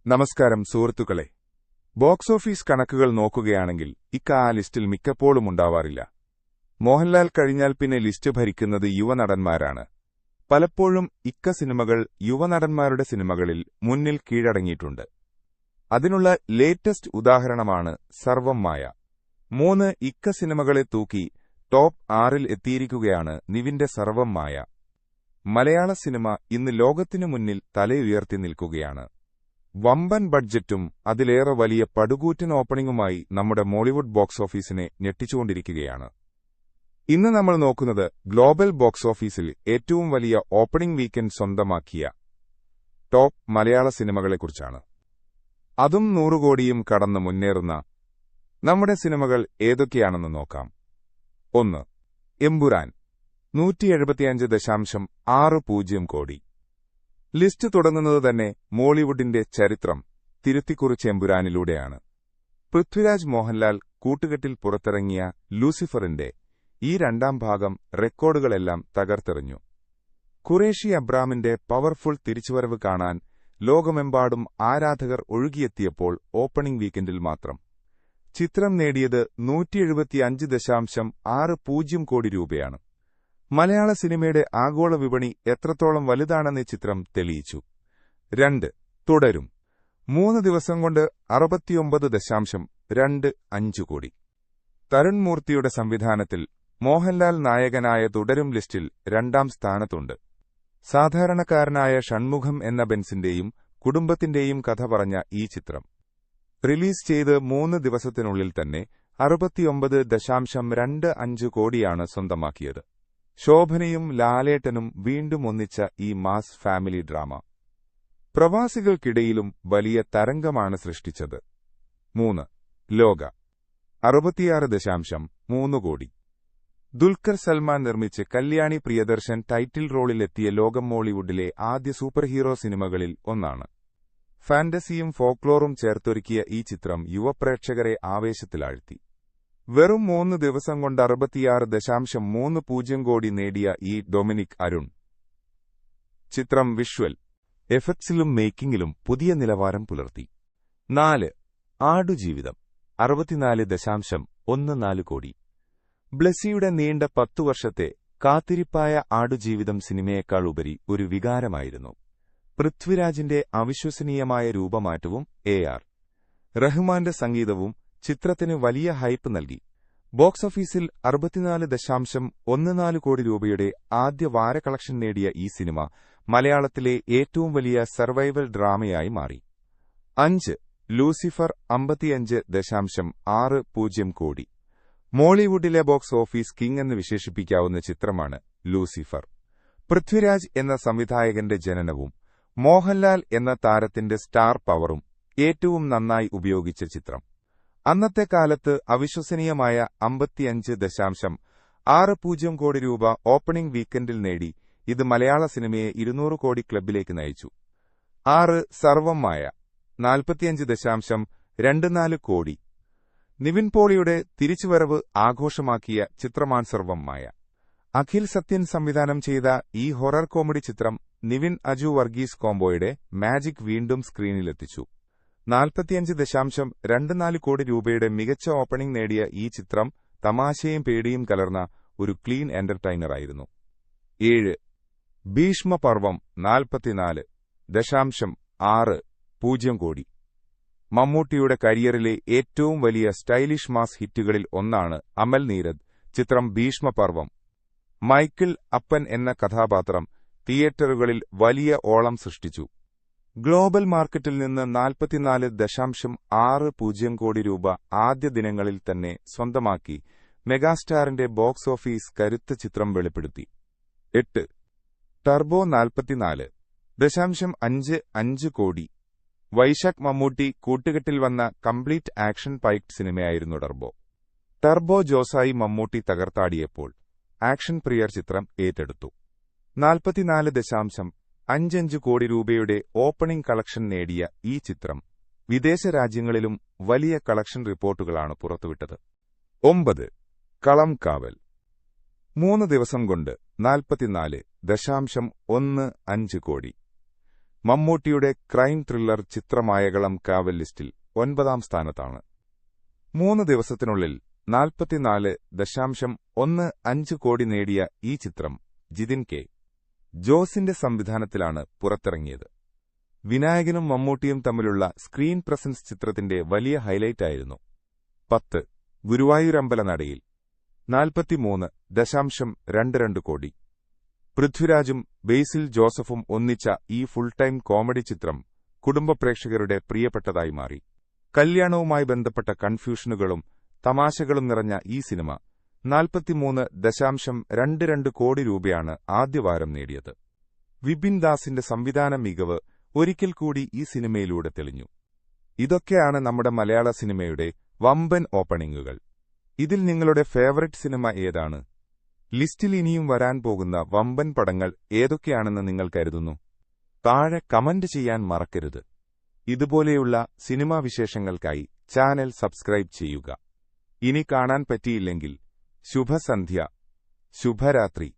നമസ്കാരം സുഹൃത്തുക്കളെ. Box office കണക്കുകൾ നോക്കുകയാണെങ്കിൽ ആ ലിസ്റ്റിൽ മിക്കപ്പോഴും ഉണ്ടാവാറില്ല. മോഹൻലാൽ കഴിഞ്ഞാൽ പിന്നെ ലിസ്റ്റ് ഭരിക്കുന്നത് യുവനടന്മാരാണ്. പലപ്പോഴും സിനിമകൾ യുവനടന്മാരുടെ സിനിമകളിൽ മുന്നിൽ കീഴടങ്ങിയിട്ടുണ്ട്. അതിനുള്ള ലേറ്റസ്റ്റ് ഉദാഹരണമാണ് സർവം മായ. 3 സിനിമകളെ തൂക്കി ടോപ്പ് 6-ൽ എത്തിയിരിക്കുകയാണ് നിവിന്റെ സർവം മായ. മലയാള സിനിമ ഇന്ന് ലോകത്തിനു മുന്നിൽ തലയുയർത്തി നിൽക്കുകയാണ്. വമ്പൻ ബഡ്ജറ്റും അതിലേറെ വലിയ പടുകൂറ്റൻ ഓപ്പണിംഗുമായി നമ്മുടെ മോളിവുഡ് ബോക്സ് ഓഫീസിനെ ഞെട്ടിച്ചുകൊണ്ടിരിക്കുകയാണ്. ഇന്ന് നമ്മൾ നോക്കുന്നത് ഗ്ലോബൽ ബോക്സ് ഓഫീസിൽ ഏറ്റവും വലിയ ഓപ്പണിംഗ് വീക്കെൻഡ് സ്വന്തമാക്കിയ ടോപ്പ് മലയാള സിനിമകളെക്കുറിച്ചാണ്. അതും 100 കോടിയും കടന്ന് മുന്നേറുന്ന നമ്മുടെ സിനിമകൾ ഏതൊക്കെയാണെന്ന് നോക്കാം. 1. എമ്പുരാൻ 175.60 കോടി. ലിസ്റ്റ് തുടങ്ങുന്നത് തന്നെ മോളിവുഡിന്റെ ചരിത്രം തിരുത്തിക്കുറിച്ച എമ്പുരാനിലൂടെയാണ്. പൃഥ്വിരാജ് മോഹൻലാൽ കൂട്ടുകെട്ടിൽ പുറത്തിറങ്ങിയ ലൂസിഫറിന്റെ ഈ രണ്ടാം ഭാഗം റെക്കോർഡുകളെല്ലാം തകർത്തെറിഞ്ഞു. ഖുറേഷി അബ്രാമിന്റെ പവർഫുൾ തിരിച്ചുവരവ് കാണാൻ ലോകമെമ്പാടും ആരാധകർ ഒഴുകിയെത്തിയപ്പോൾ ഓപ്പണിംഗ് വീക്കെൻഡിൽ മാത്രം ചിത്രം നേടിയത് 175.60 കോടി രൂപയാണ്. മലയാള സിനിമയുടെ ആഗോള വിപണി എത്രത്തോളം വലുതാണെന്ന് ചിത്രം തെളിയിച്ചു. 2. തുടരും 3 ദിവസം കൊണ്ട് 69.25 കോടി. തരുൺ മൂർത്തിയുടെ സംവിധാനത്തിൽ മോഹൻലാൽ നായകനായ തുടരും ലിസ്റ്റിൽ 2ാം സ്ഥാനത്തുണ്ട്. സാധാരണക്കാരനായ ഷൺമുഖം എന്ന ബെൻസിന്റെയും കുടുംബത്തിന്റെയും കഥ പറഞ്ഞ ഈ ചിത്രം റിലീസ് ചെയ്ത് 3 ദിവസത്തിനുള്ളിൽ തന്നെ 69.25 കോടിയാണ് സ്വന്തമാക്കിയത്. ശോഭനയും ലാലേട്ടനും വീണ്ടും ഒന്നിച്ച ഈ മാസ് ഫാമിലി ഡ്രാമ പ്രവാസികൾക്കിടയിലും വലിയ തരംഗമാണ് സൃഷ്ടിച്ചത്. 3. ലോക 66.3 കോടി. ദുൽഖർ സൽമാൻ നിർമ്മിച്ച് കല്യാണി പ്രിയദർശൻ ടൈറ്റിൽ റോളിലെത്തിയ ലോകം മോളിവുഡിലെ ആദ്യ സൂപ്പർ ഹീറോ സിനിമകളിൽ ഒന്നാണ്. ഫാന്റസിയും ഫോക്ലോറും ചേർത്തൊരുക്കിയ ഈ ചിത്രം യുവപ്രേക്ഷകരെ ആവേശത്തിലാഴ്ത്തി. വെറും 3 ദിവസം കൊണ്ട് 66.30 കോടി നേടിയ ഈ ഡൊമിനിക് അരുൺ ചിത്രം വിഷ്വൽ എഫക്ട്സിലും മേക്കിംഗിലും പുതിയ നിലവാരം പുലർത്തി. 4. ആടുജീവിതം 64.14 കോടി. ബ്ലെസ്സിയുടെ നീണ്ട 10 വർഷത്തെ കാത്തിരിപ്പായ ആടുജീവിതം സിനിമയേക്കാൾ ഉപരി ഒരു വികാരമായിരുന്നു. പൃഥ്വിരാജിന്റെ അവിശ്വസനീയമായ രൂപമാറ്റവും AR റഹ്മാന്റെ സംഗീതവും ചിത്രത്തിന് വലിയ ഹൈപ്പ് നൽകി. ബോക്സ് ഓഫീസിൽ 64.14 കോടി രൂപയുടെ ആദ്യ വാര കളക്ഷൻ നേടിയ ഈ സിനിമ മലയാളത്തിലെ ഏറ്റവും വലിയ സർവൈവൽ ഡ്രാമയായി മാറി. 5. ലൂസിഫർ 55.60 കോടി. മോളിവുഡിലെ ബോക്സ് ഓഫീസ് കിങ് എന്ന് വിശേഷിപ്പിക്കാവുന്ന ചിത്രമാണ് ലൂസിഫർ. പൃഥ്വിരാജ് എന്ന സംവിധായകന്റെ ജനനവും മോഹൻലാൽ എന്ന താരത്തിന്റെ സ്റ്റാർ പവറും ഏറ്റവും നന്നായി ഉപയോഗിച്ച ചിത്രം. അന്നത്തെ കാലത്ത് അവിശ്വസനീയമായ 55.60 കോടി രൂപ ഓപ്പണിംഗ് വീക്കെൻഡിൽ നേടി ഇത് മലയാള സിനിമയെ 200 കോടി ക്ലബിലേക്ക് നയിച്ചു. 6. സർവം മായ 45.24 കോടി. നിവിൻ പോളിയുടെ തിരിച്ചുവരവ് ആഘോഷമാക്കിയ ചിത്രമാണ് സർവം മായ. അഖിൽ സത്യൻ സംവിധാനം ചെയ്ത ഈ ഹൊറർ കോമഡി ചിത്രം നിവിൻ അജു വർഗീസ് കോംബോയുടെ മാജിക് വീണ്ടും സ്ക്രീനിലെത്തിച്ചു. 45.24 കോടി രൂപയുടെ മികച്ച ഓപ്പണിംഗ് നേടിയ ഈ ചിത്രം തമാശയും പേടിയും കലർന്ന ഒരു ക്ലീൻ എന്റർടൈനറായിരുന്നു. 7. ഭീഷ്മപർവം 44.60 കോടി. മമ്മൂട്ടിയുടെ കരിയറിലെ ഏറ്റവും വലിയ സ്റ്റൈലിഷ് മാസ് ഹിറ്റുകളിൽ ഒന്നാണ് അമൽ നീരദ് ചിത്രം ഭീഷ്മപർവം. മൈക്കിൾ അപ്പൻ എന്ന കഥാപാത്രം തിയേറ്ററുകളിൽ വലിയ ഓളം സൃഷ്ടിച്ചു. ഗ്ലോബൽ മാർക്കറ്റിൽ നിന്ന് 44.60 കോടി രൂപ ആദ്യ ദിനങ്ങളിൽ തന്നെ സ്വന്തമാക്കി മെഗാസ്റ്റാറിന്റെ ബോക്സ് ഓഫീസ് കരുത്ത് ചിത്രം വെളിപ്പെടുത്തി. 8. ടർബോ 44.55 കോടി. വൈശാഖ് മമ്മൂട്ടി കൂട്ടുകെട്ടിൽ വന്ന കംപ്ലീറ്റ് ആക്ഷൻ പൈക്ഡ് സിനിമയായിരുന്നു ടർബോ. ടർബോ ജോസായി മമ്മൂട്ടി തകർത്താടിയപ്പോൾ ആക്ഷൻ പ്രിയർ ചിത്രം ഏറ്റെടുത്തു. 44.55 കോടി രൂപയുടെ ഓപ്പണിംഗ് കളക്ഷൻ നേടിയ ഈ ചിത്രം വിദേശ രാജ്യങ്ങളിലും വലിയ കളക്ഷൻ റിപ്പോർട്ടുകളാണ് പുറത്തുവിട്ടത്. 9. കളം കാവൽ 3 ദിവസം കൊണ്ട് 44.15 കോടി. മമ്മൂട്ടിയുടെ ക്രൈം ത്രില്ലർ ചിത്രമായകളം കാവൽ ലിസ്റ്റിൽ 9ാം സ്ഥാനത്താണ്. 3 ദിവസത്തിനുള്ളിൽ 44.15 കോടി നേടിയ ഈ ചിത്രം ജിതിൻ കെ. ജോസിന്റെ സംവിധാനത്തിലാണ് പുറത്തിറങ്ങിയത്. വിനായകനും മമ്മൂട്ടിയും തമ്മിലുള്ള സ്ക്രീൻ പ്രസൻസ് ചിത്രത്തിന്റെ വലിയ ഹൈലൈറ്റായിരുന്നു. 10 ഗുരുവായൂരമ്പലനടയിൽ 43.22 കോടി. പൃഥ്വിരാജും ബേസിൽ ജോസഫും ഒന്നിച്ച ഈ ഫുൾ ടൈം കോമഡി ചിത്രം കുടുംബ പ്രേക്ഷകരുടെ പ്രിയപ്പെട്ടതായി മാറി. കല്യാണവുമായി ബന്ധപ്പെട്ട കൺഫ്യൂഷനുകളും തമാശകളും നിറഞ്ഞ ഈ സിനിമ 43.22 കോടി രൂപയാണ് ആദ്യവാരം നേടിയത്. വിപിൻ ദാസിന്റെ സംവിധാന മികവ് ഒരിക്കൽ കൂടി ഈ സിനിമയിലൂടെ തെളിഞ്ഞു. ഇതൊക്കെയാണ് നമ്മുടെ മലയാള സിനിമയുടെ വമ്പൻ ഓപ്പണിംഗുകൾ. ഇതിൽ നിങ്ങളുടെ ഫേവറേറ്റ് സിനിമ ഏതാണ്? ലിസ്റ്റിൽ ഇനിയും വരാൻ പോകുന്ന വമ്പൻ പടങ്ങൾ ഏതൊക്കെയാണെന്ന് നിങ്ങൾ കരുതുന്നു? താഴെ കമന്റ് ചെയ്യാൻ മറക്കരുത്. ഇതുപോലെയുള്ള സിനിമാ വിശേഷങ്ങൾക്കായി ചാനൽ സബ്സ്ക്രൈബ് ചെയ്യുക. ഇനി കാണാൻ പറ്റിയില്ലെങ്കിൽ ശുഭസന്ധ്യ, ശുഭരാത്രി.